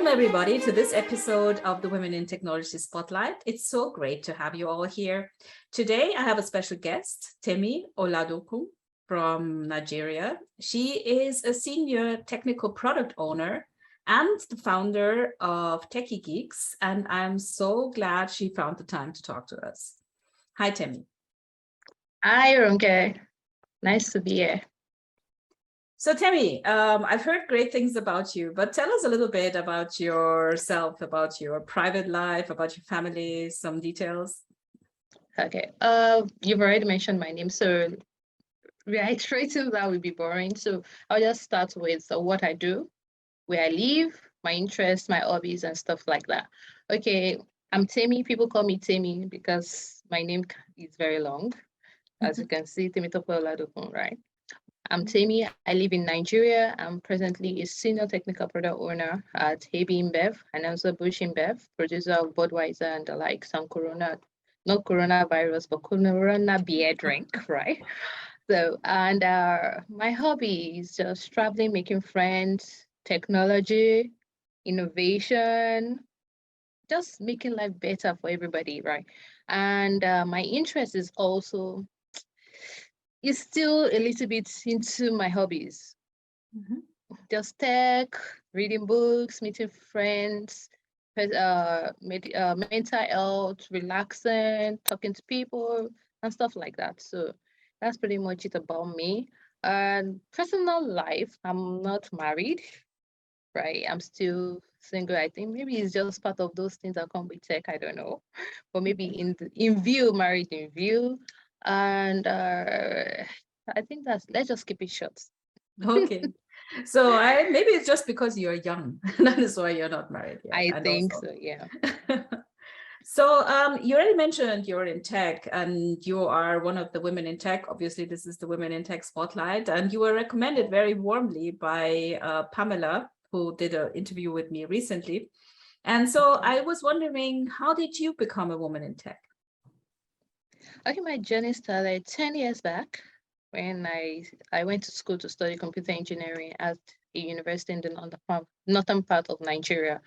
Welcome, everybody, to this episode of the Women in Technology Spotlight. It's so great to have you all here. Today, I have a special guest, Temi Oladokun from Nigeria. She is a senior technical product owner and the founder of Techie Geeks, and I'm so glad she found the time to talk to us. Hi, Temi. Hi, Ronke. Nice to be here. So Temi, I've heard great things about you, but tell us a little bit about yourself, about your private life, about your family, some details. Okay. You've already mentioned my name, so reiterating that would be boring. So I'll just start with what I do, where I live, my interests, my hobbies, and stuff like that. Okay, I'm Temi. People call me Temi because my name is very long. As you can see, Temitope Oladokun, right? I'm Temi. I live in Nigeria. I'm presently a senior technical product owner at Hebi InBev and also Bush InBev, producer of Budweiser and the likes, and not coronavirus, but Corona beer drink, right? So, and my hobby is just traveling, making friends, technology, innovation, just making life better for everybody, right? And my interest is also is still a little bit into my hobbies. Just tech, reading books, meeting friends, mental health, relaxing, talking to people, and stuff like that. So that's pretty much it about me. And personal life, I'm not married, right? I'm still single. I think maybe it's just part of those things that come with tech. I don't know, but maybe in view, married in view. And I think let's just keep it short. Okay. So maybe it's just because you're young. That is why you're not married yet. I think so, yeah. So you already mentioned you're in tech and you are one of the women in tech. Obviously, this is the Women in Tech Spotlight, and you were recommended very warmly by Pamela, who did an interview with me recently. And so I was wondering, how did you become a woman in tech? Okay, my journey started 10 years back when I went to school to study computer engineering at a university in the northern part of Nigeria,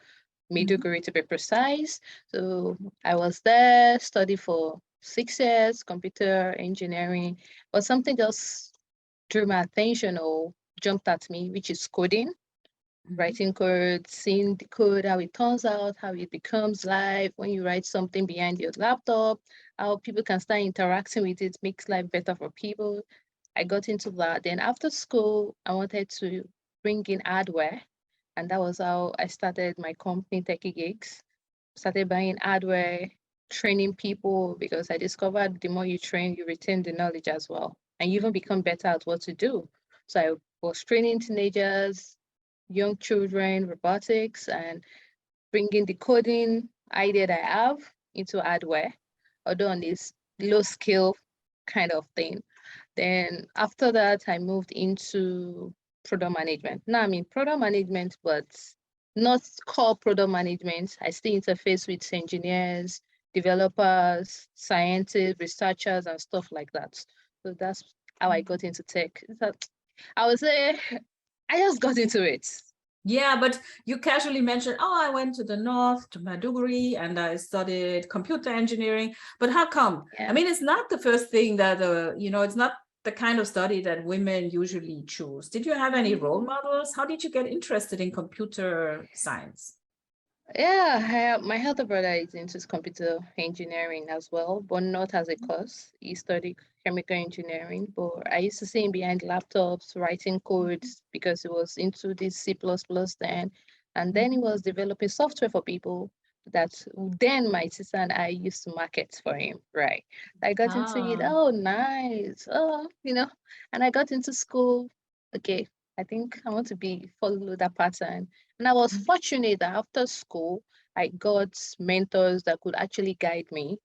Maiduguri to be precise. So I was there, studied for 6 years, computer engineering, but something just drew my attention or jumped at me, which is coding. Writing code, seeing the code, how it turns out, how it becomes live when you write something behind your laptop, how people can start interacting with it, makes life better for people. I got into that. Then after school, I wanted to bring in hardware. And that was how I started my company, Techie Geeks. Started buying hardware, training people, because I discovered the more you train, you retain the knowledge as well. And you even become better at what to do. So I was training teenagers, young children, robotics, and bringing the coding idea that I have into hardware, although on this low skill kind of thing. Then after that, I moved into product management. Now I'm in product management, but not core product management. I still interface with engineers, developers, scientists, researchers, and stuff like that. So that's how I got into tech. I would say I just got into it. Yeah, but you casually mentioned, oh, I went to the north, to Maiduguri, and I studied computer engineering. But how come? Yeah. I mean, it's not the first thing that, it's not the kind of study that women usually choose. Did you have any role models? How did you get interested in computer science? Yeah, my elder brother is into computer engineering as well, but not as a course. He studied chemical engineering, but I used to see him behind laptops, writing codes because he was into this C++ then. And then he was developing software for people that then my sister and I used to market for him, right? I got into it, oh, nice. Oh, and I got into school. Okay, I think I want to follow that pattern. And I was fortunate that after school, I got mentors that could actually guide me,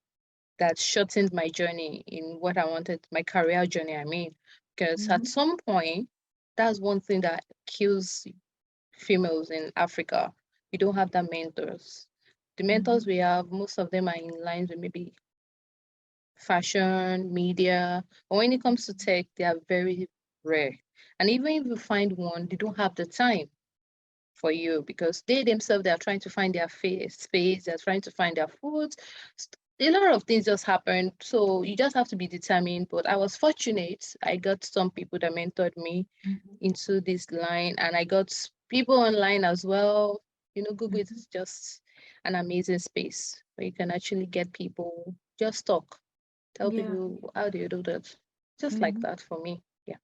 that shortened my journey in what I wanted, my career journey, I mean. Because at some point, that's one thing that kills females in Africa. We don't have that mentors. The mentors we have, most of them are in lines with maybe fashion, media, but when it comes to tech, they are very rare. And even if you find one, they don't have the time. for you, because they themselves, they are trying to find their space, they're trying to find their food. A lot of things just happen. So you just have to be determined. But I was fortunate. I got some people that mentored me into this line, and I got people online as well. Google is just an amazing space where you can actually get people, just talk, tell Yeah. people, how do you do that? Just like that for me. Yeah.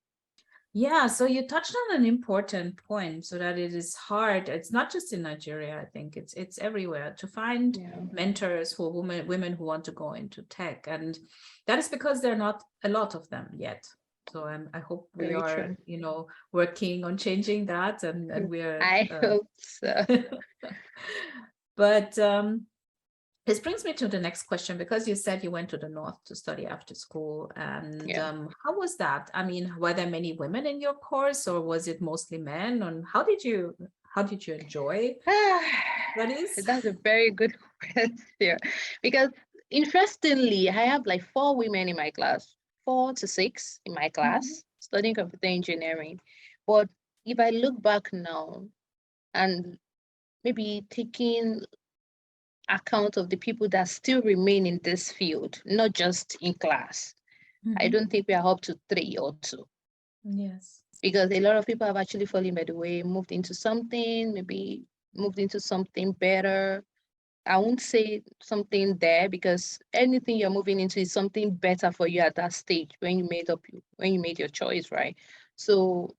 Yeah, so you touched on an important point, so that it is hard. It's not just in Nigeria, I think it's everywhere to find mentors for women who want to go into tech, and that is because there are not a lot of them yet. So I hope we Very are, true. working on changing that, and we're. I hope so. But this brings me to the next question, because you said you went to the north to study after school, and how was that? I mean, were there many women in your course, or was it mostly men? And how did you enjoy studies? That's a very good question, because interestingly, I have like 4 women in my class, 4 to 6 in my class studying computer engineering. But if I look back now and maybe taking account of the people that still remain in this field, not just in class, I don't think we are up to 3 or 2. Yes. Because a lot of people have actually fallen by the way, moved into something, maybe moved into something better. I won't say something there, because anything you're moving into is something better for you at that stage when you made your choice, right? So,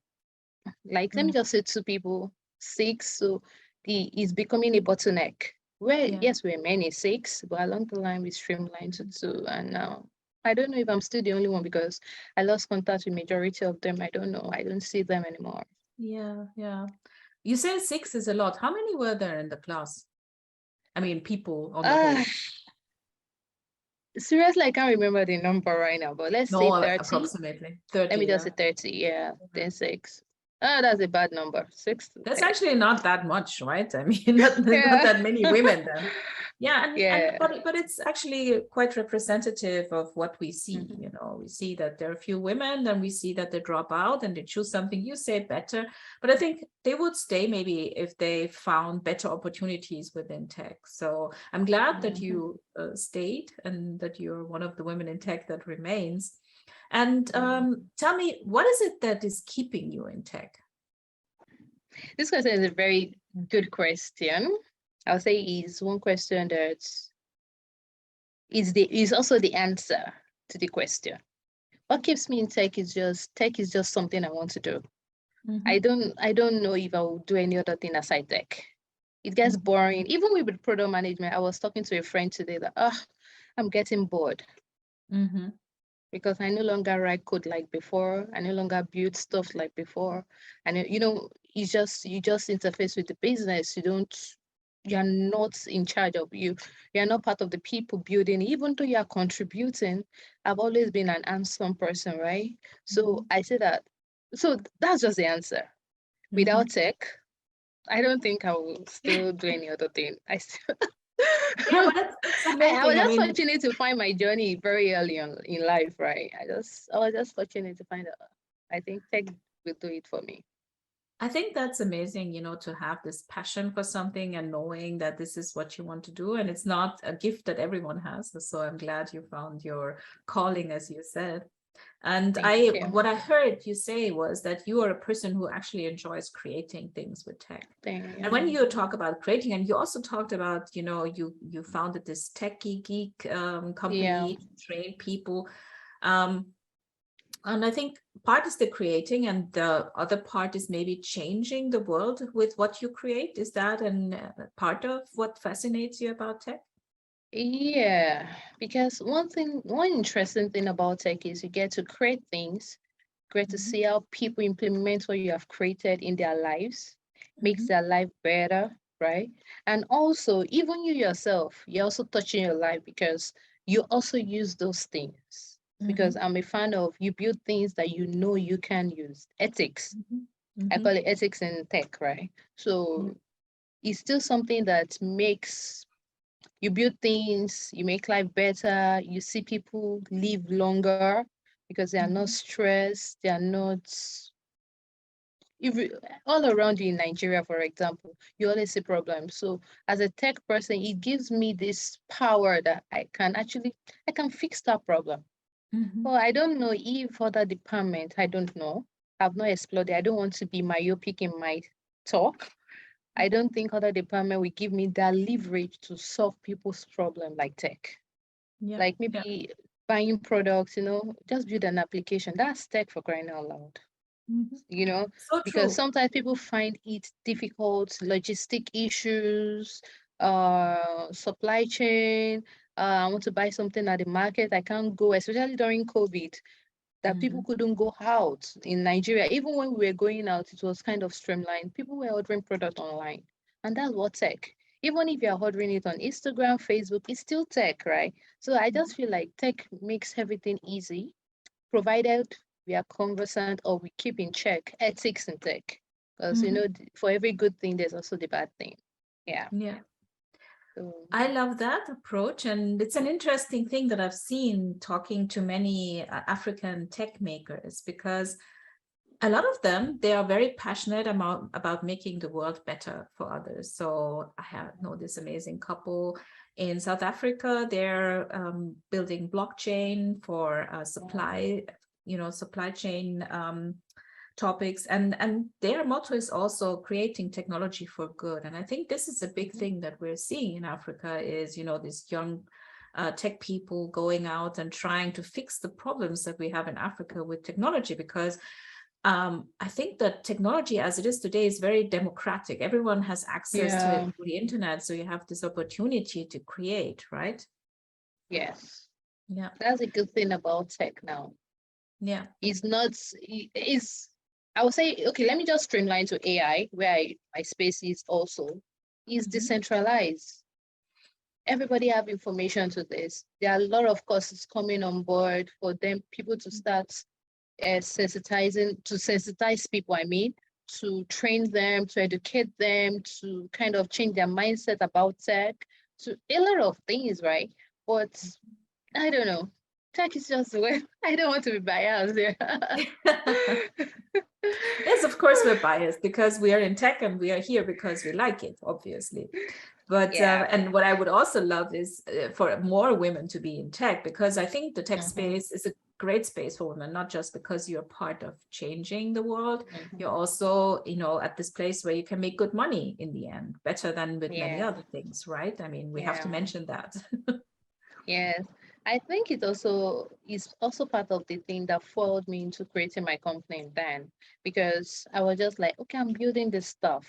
like, let me just say 2 people, 6. So it's becoming a bottleneck. Where yes, we're many 6, but along the line we streamlined to 2, and now I don't know if I'm still the only one, because I lost contact with majority of them. I don't know. I don't see them anymore. Yeah, yeah. You said 6 is a lot. How many were there in the class? I mean, people on the whole. Seriously, I can't remember the number right now, but let's say 30. Approximately 30. Let me just say 30. Yeah, then 6. That's a bad number. 6 to That's 10. actually not that much, right? I mean, not that many women then. Yeah, but it's actually quite representative of what we see. We see that there are a few women, then we see that they drop out and they choose something, you say, better. But I think they would stay maybe if they found better opportunities within tech. So I'm glad that you stayed, and that you're one of the women in tech that remains. And tell me, what is it that is keeping you in tech? This question is a very good question. I'll say is one question that is also the answer to the question. What keeps me in tech is just something I want to do. I don't know if I will do any other thing aside tech. It gets boring. Even with product management, I was talking to a friend today that I'm getting bored. Because I no longer write code like before. I no longer build stuff like before. And you just interface with the business. You're not in charge of you're not part of the people building, even though you're contributing. I've always been an hands-on person, right? So I say that. So that's just the answer. Without tech, I don't think I will still do any other thing. Yeah, but that's amazing. I was just fortunate to find my journey very early on in life, right? I was just fortunate to find out. I think tech will do it for me. I think that's amazing, to have this passion for something and knowing that this is what you want to do. And it's not a gift that everyone has. So I'm glad you found your calling, as you said. And what I heard you say was that you are a person who actually enjoys creating things with tech. And when you talk about creating, and you also talked about, you founded this Techie Geek company to train people. And I think part is the creating, and the other part is maybe changing the world with what you create. Is that part of what fascinates you about tech? Yeah, because one interesting thing about tech is you get to create things, get to see how people implement what you have created in their lives, makes their life better, right? And also, even you yourself, you're also touching your life, because you also use those things. Because I'm a fan of, you build things that you can use. Ethics. I call it ethics in tech, right? So it's still something that makes you build things, you make life better, you see people live longer because they are not stressed, they are not all around you in Nigeria, for example, you always see problems. So as a tech person, it gives me this power that I can fix that problem. Well, I don't know if other department, I don't know. I've not explored it. I don't want to be myopic in my talk. I don't think other department will give me that leverage to solve people's problem like tech. Yeah. Like maybe buying products, just build an application. That's tech for crying out loud. So Because true. sometimes people find it difficult, logistic issues, supply chain. I want to buy something at the market. I can't go, especially during COVID, that people couldn't go out in Nigeria. Even when we were going out, it was kind of streamlined. People were ordering product online. And that's what tech. Even if you're ordering it on Instagram, Facebook, it's still tech, right? So I just feel like tech makes everything easy, provided we are conversant or we keep in check ethics in tech. Because, for every good thing, there's also the bad thing. Yeah. Yeah. So, I love that approach. And it's an interesting thing that I've seen talking to many African tech makers, because a lot of them, they are very passionate about making the world better for others. So I know this amazing couple in South Africa. They're building blockchain for supply chain topics, and their motto is also creating technology for good. And I think this is a big thing that we're seeing in Africa is, these young tech people going out and trying to fix the problems that we have in Africa with technology, because I think that technology as it is today is very democratic. Everyone has access to it through the internet. So you have this opportunity to create, right? yes. Yeah. That's a good thing about tech now. Yeah. I would say, okay, let me just streamline to AI, where my space is also, is decentralized. Everybody have information to this. There are a lot of courses coming on board for people to start sensitize people, to train them, to educate them, to kind of change their mindset about tech, to a lot of things, right? But I don't know. Tech is just the way. I don't want to be biased there. Yes, of course we're biased because we are in tech and we are here because we like it, obviously. But and what I would also love is for more women to be in tech, because I think the tech space is a great space for women, not just because you're part of changing the world. You're also, at this place where you can make good money in the end, better than with many other things, right? I mean, we have to mention that. Yes. I think it also is also part of the thing that followed me into creating my company then, because I was just like, okay, I'm building this stuff.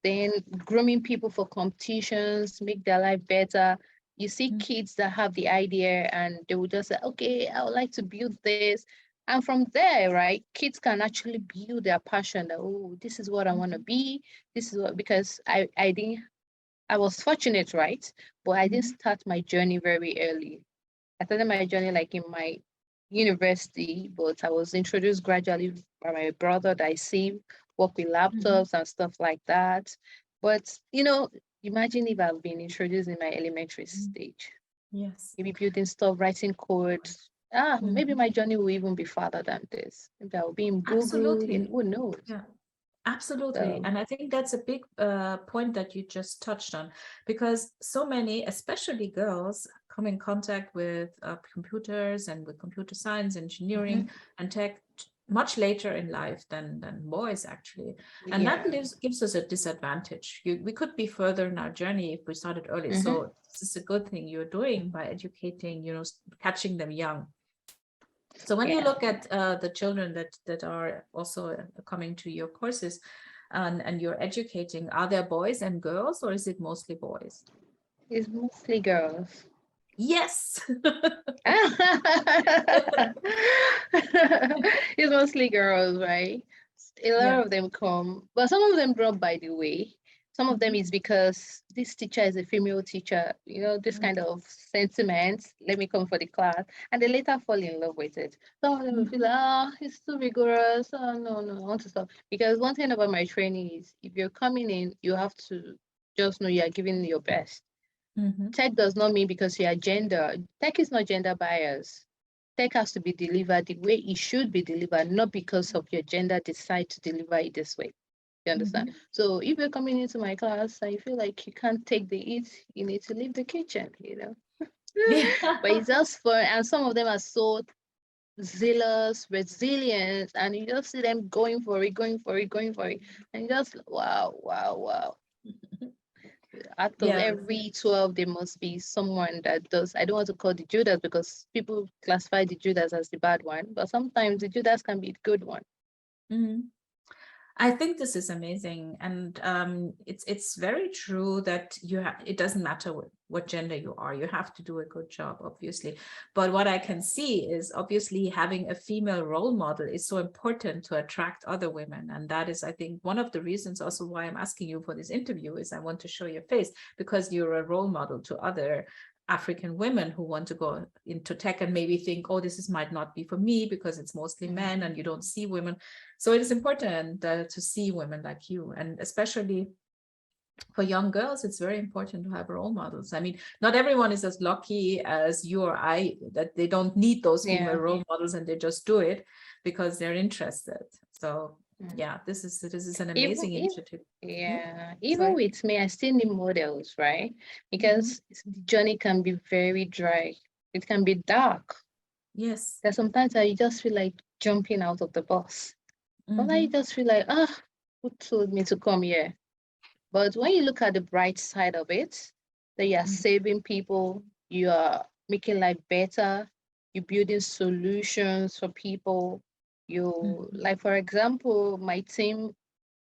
Then grooming people for competitions, make their life better. You see kids that have the idea and they will just say, okay, I would like to build this. And from there, right, kids can actually build their passion that, oh, this is what I want to be. This is what, because I was fortunate, right? But I didn't start my journey very early. I started my journey like in my university, but I was introduced gradually by my brother that I see work with laptops and stuff like that. But imagine if I've been introduced in my elementary stage. Yes. Maybe building stuff, writing code. Maybe my journey will even be farther than this. Maybe I'll be in Google, Absolutely. who knows? Yeah. Absolutely. So, And I think that's a big point that you just touched on, because so many, especially girls, come in contact with computers and with computer science, engineering, and tech much later in life than boys, actually. And that gives us a disadvantage. We could be further in our journey if we started early. So this is a good thing you're doing by educating, catching them young. So when you look at the children that are also coming to your courses and you're educating, are there boys and girls, or is it mostly boys? it's mostly girls. Yes. It's mostly girls, right? A lot of them come, but some of them drop by the way. Some of them is because this teacher is a female teacher, this kind of sentiment. Let me come for the class. And they later fall in love with it. Some of them will feel like, oh, it's too rigorous. Oh, no, I want to stop. Because one thing about my training is if you're coming in, you have to just know you're giving your best. Tech does not mean because you are gender. Tech is not gender bias. tech has to be delivered the way it should be delivered, not because of your gender decide to deliver it this way. You understand? So if you're coming into my class and you feel like you can't take the heat, you need to leave the kitchen, you know. Yeah. But it's just fun. And some of them are so zealous, resilient, and you just see them going for it, going for it, going for it. And you just, wow, wow, wow. Out of Yeah. every 12, there must be someone that does. I don't want to call the Judas because people classify the Judas as the bad one, but sometimes the Judas can be the good one. I think this is amazing, and it's very true that it doesn't matter what gender you are, you have to do a good job, obviously. But what I can see is obviously having a female role model is so important to attract other women, and that is, I think, one of the reasons also why I'm asking you for this interview is I want to show your face, because you're a role model to other African women who want to go into tech and maybe think, oh, might not be for me because it's mostly men and you don't see women. So it is important to see women like you, and especially for young girls, it's very important to have role models. I mean, not everyone is as lucky as you or I, that they don't need those female role models and they just do it because they're interested. So yeah, this is an amazing initiative. Even with me, I still need models, right? Because the journey can be very dry. It can be dark. Yes. There's sometimes that you just feel like jumping out of the bus. Sometimes you just feel like, who told me to come here? But when you look at the bright side of it, that you are saving people, you are making life better, you're building solutions for people. Like, for example, my team,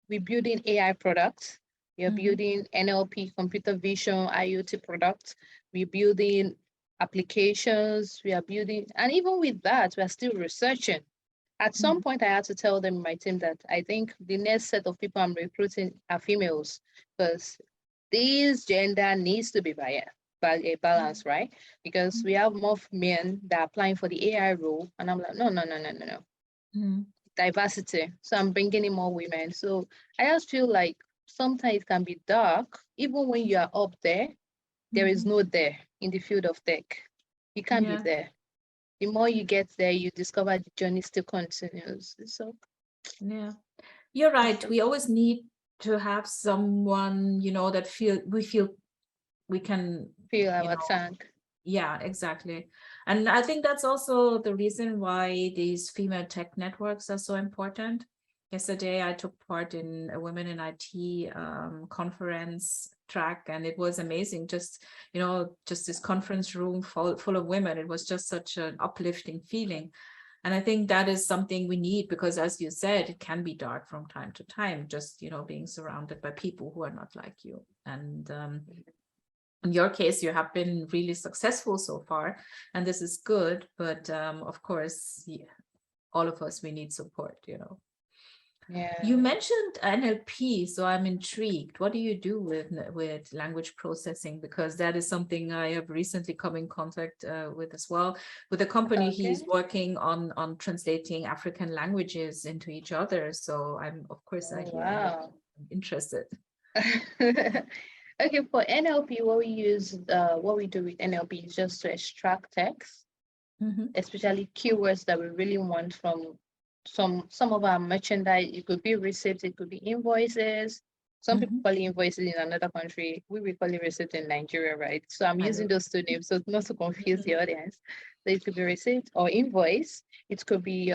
we're building AI products. We're building NLP, computer vision, IoT products. We're building applications. We are building, and even with that, we are still researching. At some point, I had to tell them, my team, that I think the next set of people I'm recruiting are females, because this gender needs to be balanced, right? Because we have more men that are applying for the AI role, and I'm like, no. Diversity. So I'm bringing in more women. So I just feel like sometimes it can be dark, even when you are up there. There is no there in the field of tech. You can't be there. The more you get there, you discover the journey still continues. So yeah, you're right. We always need to have someone, that we can fill our tank. Yeah, exactly. And I think that's also the reason why these female tech networks are so important. Yesterday, I took part in a Women in IT conference track, and it was amazing. Just this conference room full of women. It was just such an uplifting feeling. And I think that is something we need, because as you said, it can be dark from time to time, just, being surrounded by people who are not like you. And in your case, you have been really successful so far, and this is good. But of course, all of us, we need support, You mentioned NLP, so I'm intrigued. What do you do with language processing? Because that is something I have recently come in contact with as well. With a company, he's working on translating African languages into each other. So I'm interested. Okay, for NLP, what we do with NLP is just to extract text, especially keywords that we really want from some of our merchandise. It could be receipts, it could be invoices. Some people call it invoices in another country. We call it receipt in Nigeria, right? So I'm using those two names so not to confuse the audience. So it could be receipt or invoice. It could be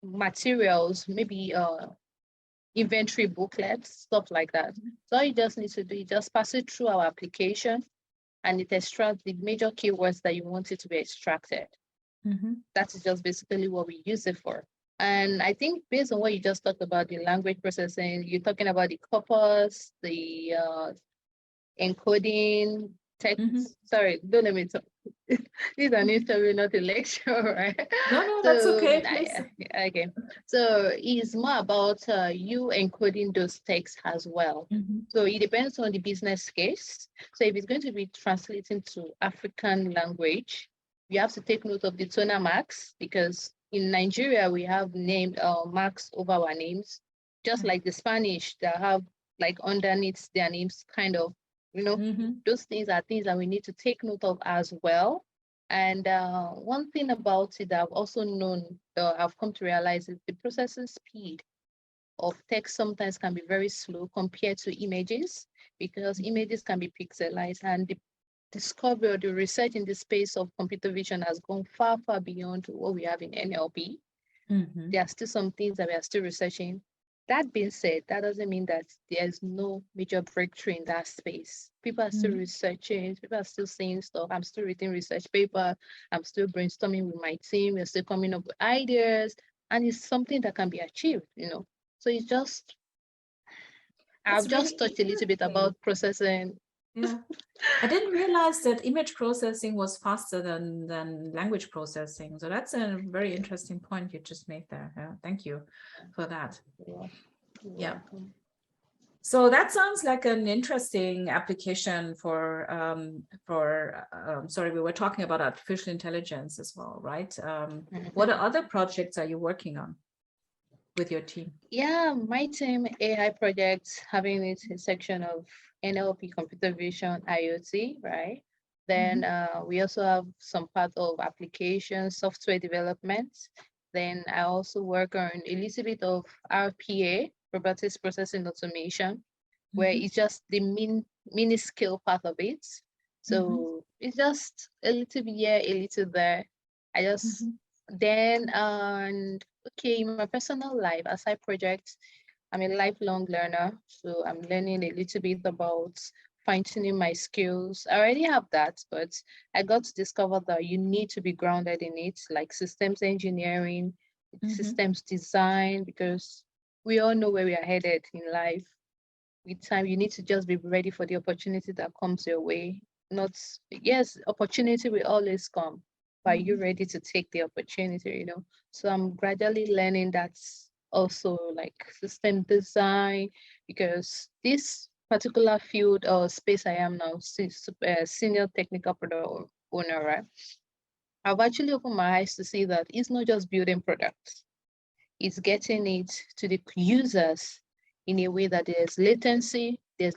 materials, maybe inventory booklets, stuff like that. So all you just need to do is just pass it through our application, and it extracts the major keywords that you want it to be extracted. That is just basically what we use it for. And I think based on what you just talked about, the language processing, you're talking about the corpus, the encoding, text. Sorry, don't let me talk. This is an interview, not a lecture, right? No, that's okay. Okay. So it's more about you encoding those texts as well. So it depends on the business case. So if it's going to be translating to African language, you have to take note of the tonal marks, because in Nigeria, we have name marks over our names, just like the Spanish that have like underneath their names, kind of, those things are things that we need to take note of as well. And one thing about it that I've also known, I've come to realize, is the processing speed of text sometimes can be very slow compared to images, because images can be pixelized, and the discovery or the research in the space of computer vision has gone far, far beyond what we have in NLP. Mm-hmm. There are still some things that we are still researching. That being said, that doesn't mean that there's no major breakthrough in that space. People are still Mm-hmm. researching, people are still saying stuff. I'm still reading research paper, I'm still brainstorming with my team, we're still coming up with ideas, and it's something that can be achieved, you know. So it's just, That's I've really just touched a little bit interesting. about processing. Yeah. I didn't realize that image processing was faster than language processing. So that's a very interesting point you just made there. Yeah, thank you for that. You're Yeah. welcome. So that sounds like an interesting application sorry, we were talking about artificial intelligence as well, right? What other projects are you working on with your team? Yeah, my team AI projects having its a section of NLP, computer vision, IoT, right? Then we also have some part of application software development. Then I also work on a little bit of RPA, robotics processing automation, where Mm-hmm. it's just the mini scale part of it. Mm-hmm. So it's just a little bit here, a little there. I just Mm-hmm. then and okay, in my personal life, as I project, I'm a lifelong learner. So I'm learning a little bit about fine-tuning my skills. I already have that, but I got to discover that you need to be grounded in it, like systems engineering, Mm-hmm. systems design, because we all know where we are headed in life. With time, you need to just be ready for the opportunity that comes your way. Not, yes, opportunity will always come, but are you Mm-hmm. ready to take the opportunity, you know? So I'm gradually learning that's also like system design, because this particular field or space I am now, senior technical product owner, right? I've actually opened my eyes to see that it's not just building products, it's getting it to the users in a way that there's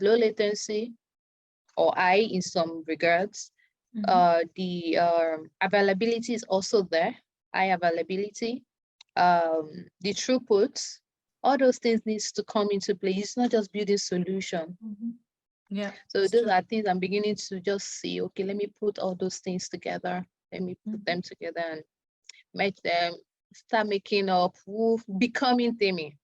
low latency or high in some regards. Mm-hmm. The availability is also there, high availability. The throughput, all those things needs to come into play. It's not just building solution. Mm-hmm. Yeah, So it's those true. are things I'm beginning to just see, okay, let me put all those things together. Let me put Mm-hmm. them together and make them start making up, becoming Temi.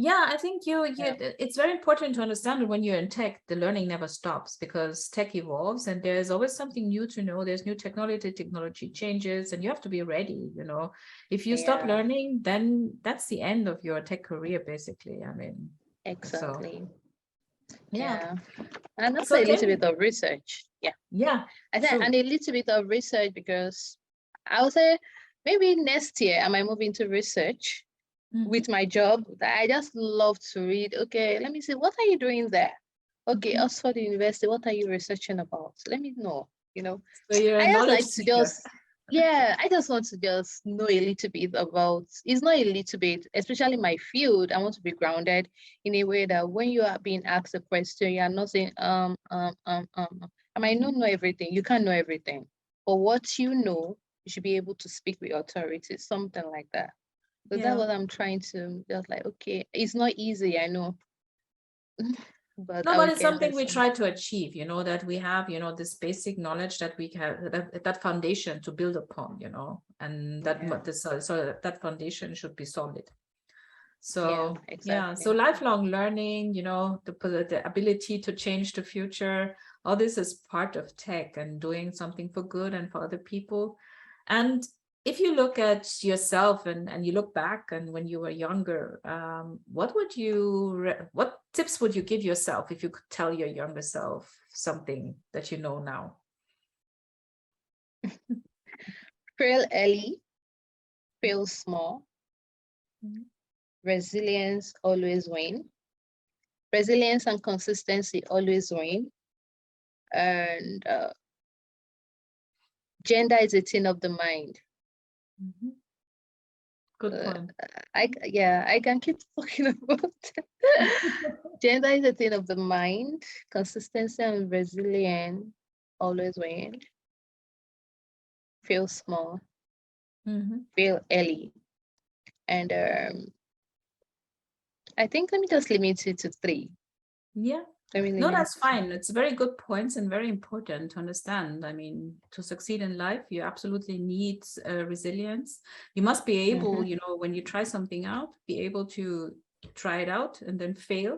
Yeah, I think Yeah. it's very important to understand that when you're in tech, the learning never stops because tech evolves and there's always something new to know. There's new technology changes, and you have to be ready, you know. If you stop Yeah, learning, then that's the end of your tech career, basically. I mean, so exactly. yeah. Yeah. And also So a little Tim, bit of research. Yeah. yeah, I think, true. and a little bit of research, because I would say maybe next year I might move into research Mm-hmm. with my job. I just love to read. Okay, let me see, what are you doing there? Okay, Mm-hmm. Oxford University, what are you researching about? Let me know, you know. So you're a I just knowledge like to seeker. just, yeah, I just want to just know a little bit about, it's not a little bit, especially my field. I want to be grounded in a way that when you are being asked a question, you are not saying, I might not Mm-hmm. know everything. You can't know everything. But what you know, you should be able to speak with authority, something like that. So that's Yeah. what I'm trying to just like, okay, it's not easy, I know, but No, I but will it's get there something we someday. try to achieve, you know, that we have, you know, this basic knowledge that we have, that foundation to build upon, you know, and that Yeah, so that foundation should be solid. yeah, So yeah, so exactly. lifelong learning, you know, the ability to change the future, all this is part of tech and doing something for good and for other people. And if you look at yourself and you look back and when you were younger, what tips would you give yourself if you could tell your younger self something that you know now? Fail early, fail small, Mhm. resilience always win. Resilience and consistency always win. And gender is a thing of the mind. Mhm. Good Uh, point. yeah, I can keep talking about it. Gender is a thing of the mind. Consistency and resilience always win. feel small, Mhm. feel early. And I think let me just limit it to 3. Yeah. Let me No, limit that's it. fine. It's very good points and very important to understand. I mean, to succeed in life, you absolutely need resilience. You must be able, Mhm. when you try something out, be able to try it out and then fail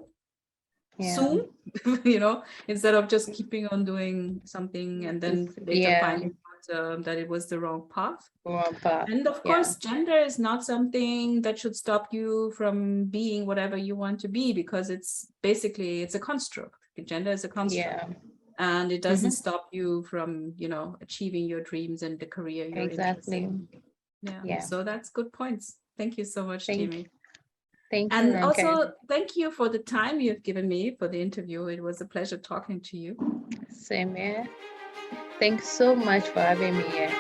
Yeah. soon, instead of just keeping on doing something and then later Yeah. finding out that it was the wrong path. Wrong path. And of Yeah. course, gender is not something that should stop you from being whatever you want to be, because it's a construct. Gender is a construct. Yeah. And it doesn't Mhm. stop you from, achieving your dreams and the career you're interested Exactly. in. Yeah. Yeah. So that's good points. Thank you so much, Temi. Thank you, And Ranke. also, thank you for the time you've given me for the interview. It was a pleasure talking to you. Same here. Thanks so much for having me here.